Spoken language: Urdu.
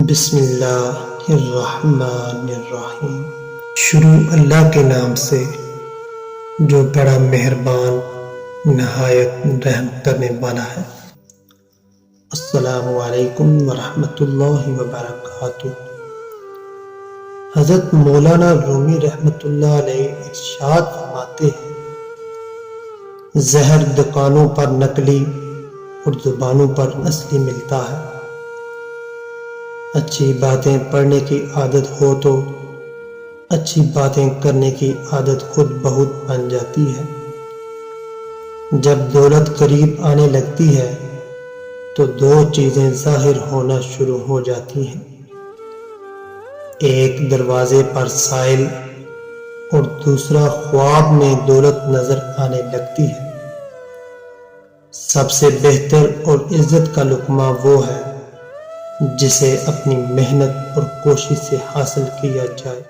بسم اللہ الرحمن الرحیم۔ شروع اللہ کے نام سے جو بڑا مہربان نہایت رحم کرنے والا ہے۔ السلام علیکم ورحمۃ اللہ وبرکاتہ۔ حضرت مولانا رومی رحمۃ اللہ علیہ ارشاد فرماتے ہیں، زہر دکانوں پر نقلی اور زبانوں پر اصلی ملتا ہے۔ اچھی باتیں پڑھنے کی عادت ہو تو اچھی باتیں کرنے کی عادت خود بہت بن جاتی ہے۔ جب دولت قریب آنے لگتی ہے تو دو چیزیں ظاہر ہونا شروع ہو جاتی ہیں، ایک دروازے پر سائل اور دوسرا خواب میں دولت نظر آنے لگتی ہے۔ سب سے بہتر اور عزت کا لقمہ وہ ہے جسے اپنی محنت اور کوشش سے حاصل کیا جائے۔